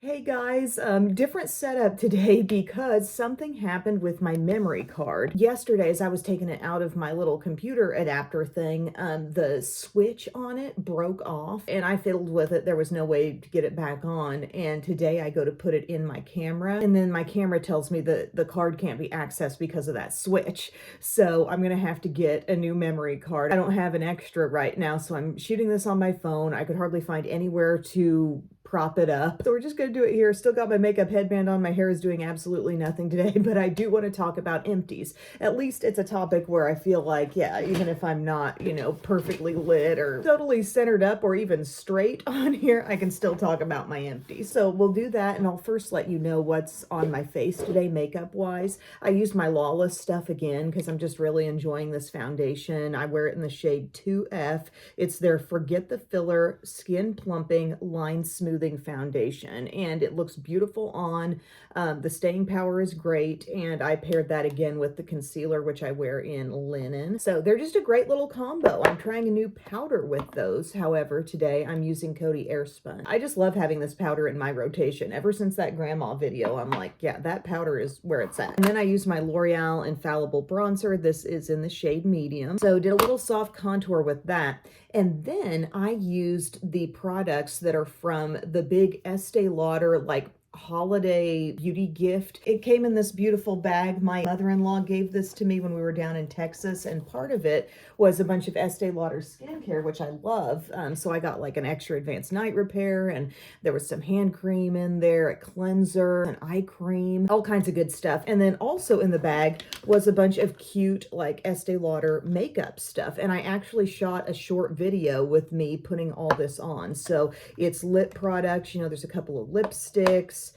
Hey guys, different setup today because something happened with my memory card. Yesterday, as I was taking it out of my little computer adapter thing, the switch on it broke off and I fiddled with it. There was no way to get it back on. And today I go to put it in my camera and then my camera tells me that the card can't be accessed because of that switch. So I'm gonna have to get a new memory card. I don't have an extra right now, so I'm shooting this on my phone. I could hardly find anywhere to prop it up. So we're just gonna do it here. Still got my makeup headband on. My hair is doing absolutely nothing today, but I do want to talk about empties. At least it's a topic where I feel like, yeah, even if I'm not, perfectly lit or totally centered up or even straight on here, I can still talk about my empties. So we'll do that, and I'll first let you know what's on my face today makeup wise. I used my Lawless stuff again because I'm just really enjoying this foundation. I wear it in the shade 2F. It's their Forget the Filler Skin Plumping Line Smoothing foundation, and it looks beautiful on. The staying power is great, and I paired that again with the concealer, which I wear in Linen. So they're just a great little combo. I'm trying a new powder with those. However, today I'm using Coty Airspun. I just love having this powder in my rotation. Ever since that grandma video, I'm like, yeah, that powder is where it's at. And then I use my L'Oreal Infallible Bronzer. This is in the shade Medium. So did a little soft contour with that. And then I used the products that are from the big Estee Lauder, like, holiday beauty gift. It came in this beautiful bag. My mother-in-law gave this to me when we were down in Texas, and part of it was a bunch of Estee Lauder skincare, which I love. So I got like an extra advanced night repair, and there was some hand cream in there, a cleanser, an eye cream, all kinds of good stuff. And then also in the bag was a bunch of cute like Estee Lauder makeup stuff. And I actually shot a short video with me putting all this on. So it's lip products, there's a couple of lipsticks,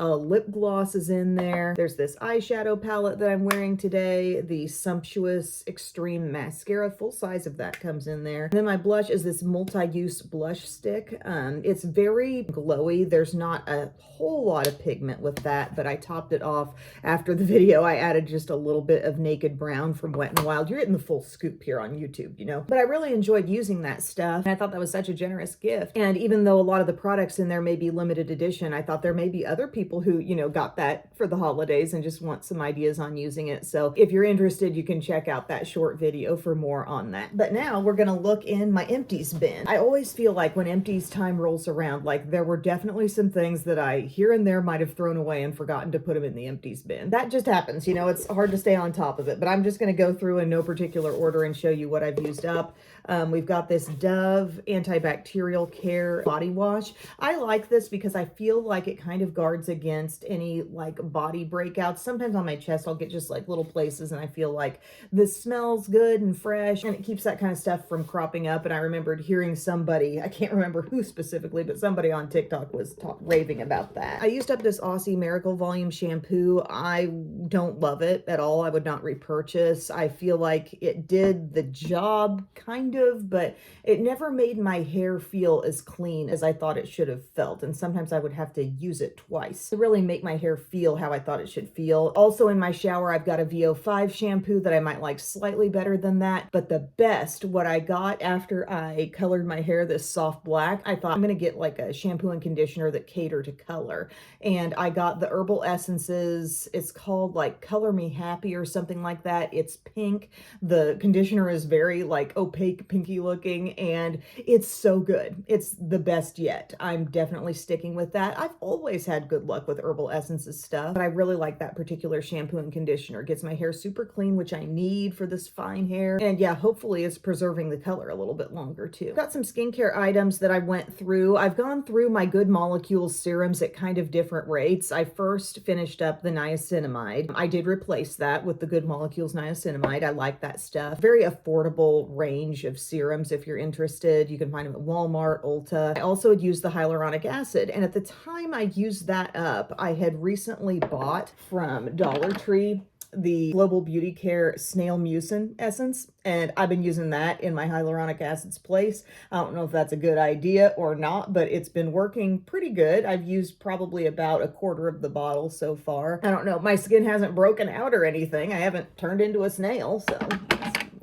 lip gloss is in there. There's this eyeshadow palette that I'm wearing today. The Sumptuous Extreme Mascara, full size of that comes in there. And then my blush is this multi-use blush stick. It's very glowy. There's not a whole lot of pigment with that, but I topped it off after the video. I added just a little bit of Naked Brown from Wet n Wild. You're getting the full scoop here on YouTube, But I really enjoyed using that stuff. And I thought that was such a generous gift. And even though a lot of the products in there may be limited edition, I thought there may be other people who, got that for the holidays and just want some ideas on using it. So if you're interested, you can check out that short video for more on that. But now we're going to look in my empties bin. I always feel like when empties time rolls around, like there were definitely some things that I here and there might have thrown away and forgotten to put them in the empties bin. That just happens, it's hard to stay on top of it, but I'm just going to go through in no particular order and show you what I've used up. We've got this Dove Antibacterial Care Body Wash. I like this because I feel like it kind of guards against any like body breakouts. Sometimes on my chest, I'll get just like little places and I feel like this smells good and fresh, and it keeps that kind of stuff from cropping up. And I remembered hearing somebody, I can't remember who specifically, but somebody on TikTok was raving about that. I used up this Aussie Miracle Volume shampoo. I don't love it at all. I would not repurchase. I feel like it did the job kind of, but it never made my hair feel as clean as I thought it should have felt. And sometimes I would have to use it twice to really make my hair feel how I thought it should feel. Also in my shower, I've got a VO5 shampoo that I might like slightly better than that. But the best, what I got after I colored my hair this soft black, I thought I'm going to get like a shampoo and conditioner that cater to color. And I got the Herbal Essences. It's called like Color Me Happy or something like that. It's pink. The conditioner is very like opaque, pinky looking, and it's so good. It's the best yet. I'm definitely sticking with that. I've always had good luck with Herbal Essences stuff, but I really like that particular shampoo and conditioner. It gets my hair super clean, which I need for this fine hair. And yeah, hopefully it's preserving the color a little bit longer too. Got some skincare items that I went through. I've gone through my Good Molecules serums at kind of different rates. I first finished up the niacinamide. I did replace that with the Good Molecules niacinamide. I like that stuff. Very affordable range of serums if you're interested. You can find them at Walmart, Ulta. I also had used the hyaluronic acid, and at the time I used that up, I had recently bought from Dollar Tree the Global Beauty Care Snail Mucin Essence, and I've been using that in my hyaluronic acid's place. I don't know if that's a good idea or not, but it's been working pretty good. I've used probably about a quarter of the bottle so far. I don't know, my skin hasn't broken out or anything. I haven't turned into a snail, so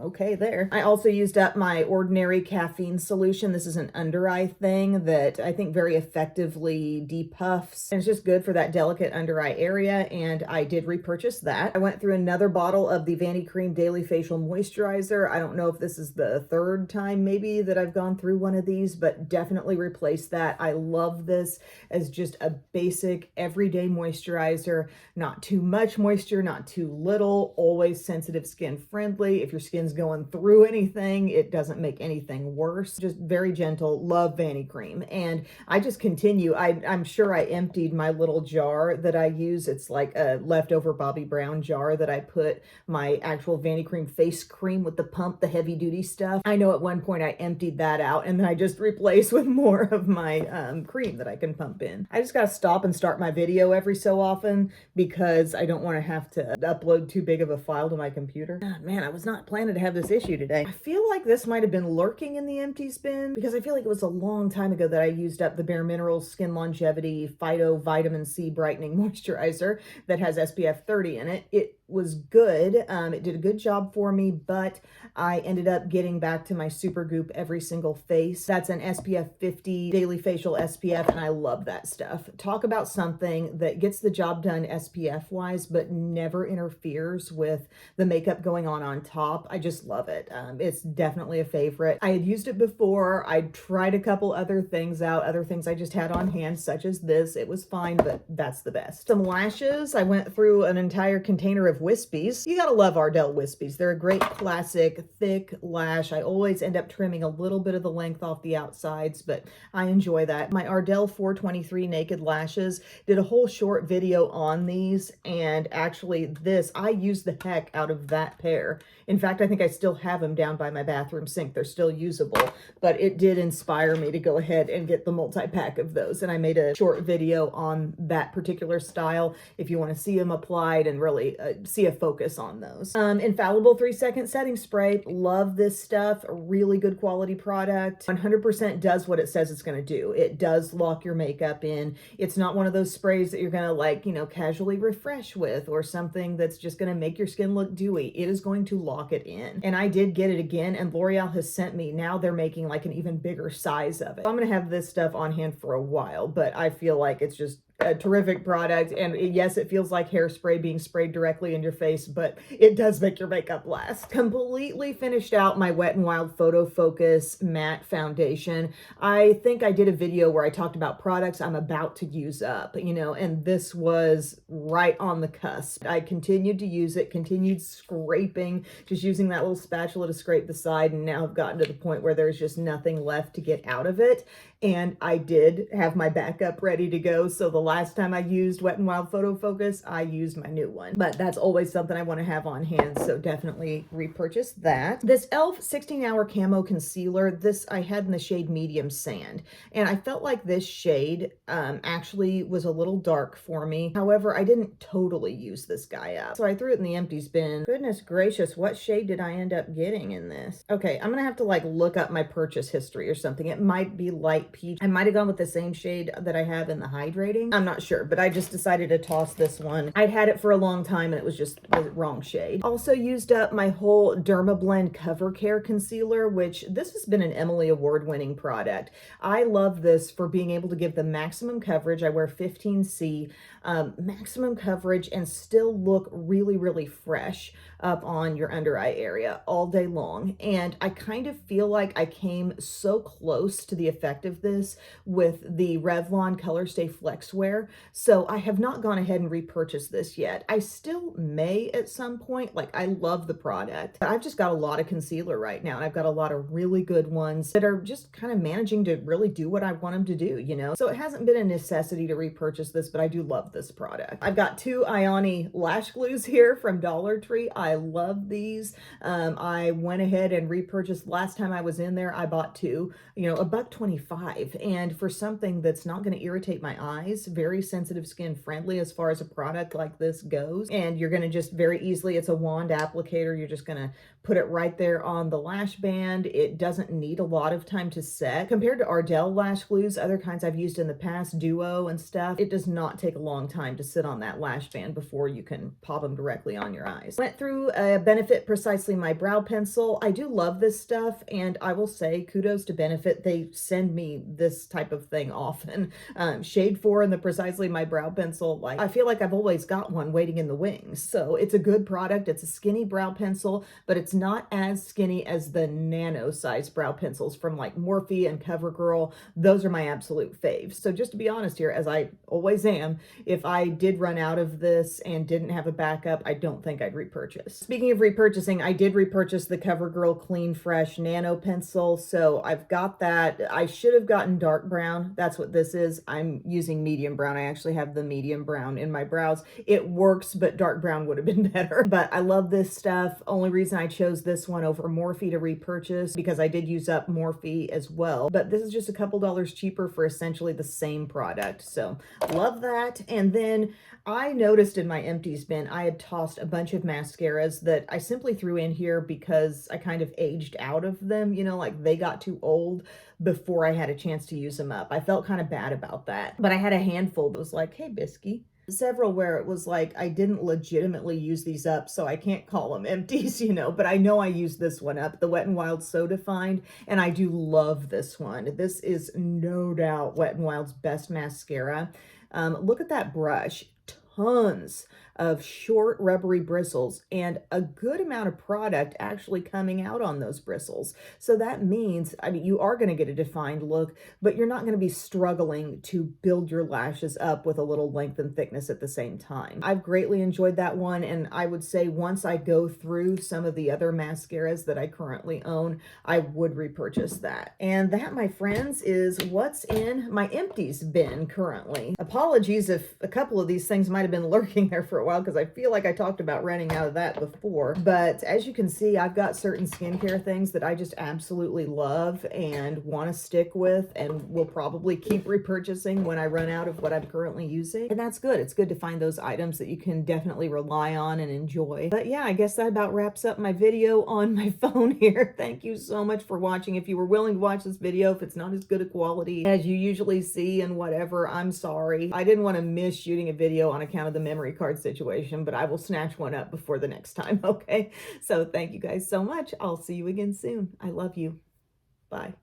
okay there. I also used up my Ordinary caffeine solution. This is an under eye thing that I think very effectively depuffs, and it's just good for that delicate under eye area, and I did repurchase that. I went through another bottle of the Vanity Cream Daily Facial Moisturizer. I don't know if this is the third time maybe that I've gone through one of these, but definitely replace that. I love this as just a basic everyday moisturizer. Not too much moisture, not too little, always sensitive skin friendly. If your skin's going through anything, it doesn't make anything worse. Just very gentle. Love Vanity Cream. And I just continue. I'm sure I emptied my little jar that I use. It's like a leftover Bobbi Brown jar that I put my actual Vanity Cream face cream with the pump, the heavy duty stuff. I know at one point I emptied that out, and then I just replaced with more of my cream that I can pump in. I just gotta stop and start my video every so often because I don't want to have to upload too big of a file to my computer. Oh, man, I was not planning to have this issue today. I feel like this might have been lurking in the empties bin because I feel like it was a long time ago that I used up the Bare Minerals Skin Longevity Phyto Vitamin C Brightening Moisturizer that has SPF 30 in it. It was good. It did a good job for me, but I ended up getting back to my Super Goop Every Single Face. That's an SPF 50 daily facial SPF, and I love that stuff. Talk about something that gets the job done SPF wise, but never interferes with the makeup going on top. I just love it. It's definitely a favorite. I had used it before. I tried a couple other things out, other things I just had on hand, such as this. It was fine, but that's the best. Some lashes. I went through an entire container of Wispies. You gotta love Ardell Wispies. They're a great classic thick lash. I always end up trimming a little bit of the length off the outsides, but I enjoy that. My Ardell 423 Naked Lashes did a whole short video on these, and actually I used the heck out of that pair. In fact, I think I still have them down by my bathroom sink. They're still usable, but it did inspire me to go ahead and get the multi-pack of those, and I made a short video on that particular style if you want to see them applied and really see a focus on those. Infallible 3-second setting spray. Love this stuff. A really good quality product. 100% does what it says it's going to do. It does lock your makeup in. It's not one of those sprays that you're going to casually refresh with or something that's just going to make your skin look dewy. It is going to lock it in. And I did get it again, and L'Oreal has sent me, now they're making like an even bigger size of it. I'm going to have this stuff on hand for a while, but I feel like it's just a terrific product. And yes, it feels like hairspray being sprayed directly in your face, but it does make your makeup last. Completely finished out my Wet n Wild Photo Focus matte foundation. I think I did a video where I talked about products I'm about to use up, and this was right on the cusp. I continued to use it, continued scraping, just using that little spatula to scrape the side, and now I've gotten to the point where there's just nothing left to get out of it. And I did have my backup ready to go. So the last time I used Wet n Wild Photo Focus, I used my new one. But that's always something I want to have on hand, so definitely repurchase that. This e.l.f. 16-Hour Camo Concealer, this I had in the shade Medium Sand. And I felt like this shade actually was a little dark for me. However, I didn't totally use this guy up. So I threw it in the empties bin. Goodness gracious, what shade did I end up getting in this? Okay, I'm going to have to look up my purchase history or something. It might be light peach. I might have gone with the same shade that I have in the hydrating. I'm not sure, but I just decided to toss this one. I'd had it for a long time and it was just the wrong shade. Also used up my whole Dermablend Cover Care Concealer, which this has been an Emily Award-winning product. I love this for being able to give the maximum coverage. I wear 15C, maximum coverage, and still look really, really fresh up on your under eye area all day long. And I kind of feel like I came so close to the effect of this with the Revlon Color Stay Flex Wear. So I have not gone ahead and repurchased this yet. I still may at some point. I love the product. I've just got a lot of concealer right now, and I've got a lot of really good ones that are just kind of managing to really do what I want them to do, So it hasn't been a necessity to repurchase this, but I do love this product. I've got 2 Ioni lash glues here from Dollar Tree. I love these. I went ahead and repurchased last time I was in there. I bought 2, $1.25. $5. And for something that's not going to irritate my eyes, very sensitive skin friendly as far as a product like this goes. And you're going to just very easily, it's a wand applicator. You're just going to put it right there on the lash band. It doesn't need a lot of time to set. Compared to Ardell lash glues, other kinds I've used in the past, Duo and stuff, it does not take a long time to sit on that lash band before you can pop them directly on your eyes. Went through Benefit Precisely My Brow Pencil. I do love this stuff, and I will say kudos to Benefit. They send me this type of thing often. Shade 4 and the Precisely My Brow Pencil, like I feel like I've always got one waiting in the wings. So it's a good product. It's a skinny brow pencil, but it's not as skinny as the nano size brow pencils from like Morphe and CoverGirl. Those are my absolute faves. So just to be honest here, as I always am, if I did run out of this and didn't have a backup, I don't think I'd repurchase. Speaking of repurchasing, I did repurchase the CoverGirl Clean Fresh Nano Pencil. So I've got that. I should have gotten dark brown. That's what this is. I'm using medium brown. I actually have the medium brown in my brows. It works, but dark brown would have been better. But I love this stuff. Only reason I chose this one over Morphe to repurchase because I did use up Morphe as well. But this is just a couple dollars cheaper for essentially the same product. So love that. And then I noticed in my empties bin, I had tossed a bunch of mascaras that I simply threw in here because I kind of aged out of them, you know, like they got too old before I had a chance to use them up. I felt kind of bad about that. But I had a handful that was like, hey, Bisky. Several where it was like I didn't legitimately use these up, so I can't call them empties, you know, but I know I used this one up, the Wet n Wild So Defined, and I do love this one. This is no doubt Wet n Wild's best mascara. Look at that brush. Tons of short rubbery bristles and a good amount of product actually coming out on those bristles. So that means, I mean, you are going to get a defined look, but you're not going to be struggling to build your lashes up with a little length and thickness at the same time. I've greatly enjoyed that one, and I would say once I go through some of the other mascaras that I currently own, I would repurchase that. And that, my friends, is what's in my empties bin currently. Apologies if a couple of these things might have been lurking there for a while because I feel like I talked about running out of that before. But as you can see, I've got certain skincare things that I just absolutely love and want to stick with and will probably keep repurchasing when I run out of what I'm currently using. And that's good. It's good to find those items that you can definitely rely on and enjoy. But yeah, I guess that about wraps up my video on my phone here. Thank you so much for watching. If you were willing to watch this video, if it's not as good a quality as you usually see and whatever, I'm sorry. I didn't want to miss shooting a video on account of the memory card situation, but I will snatch one up before the next time, okay? So thank you guys so much. I'll see you again soon. I love you. Bye.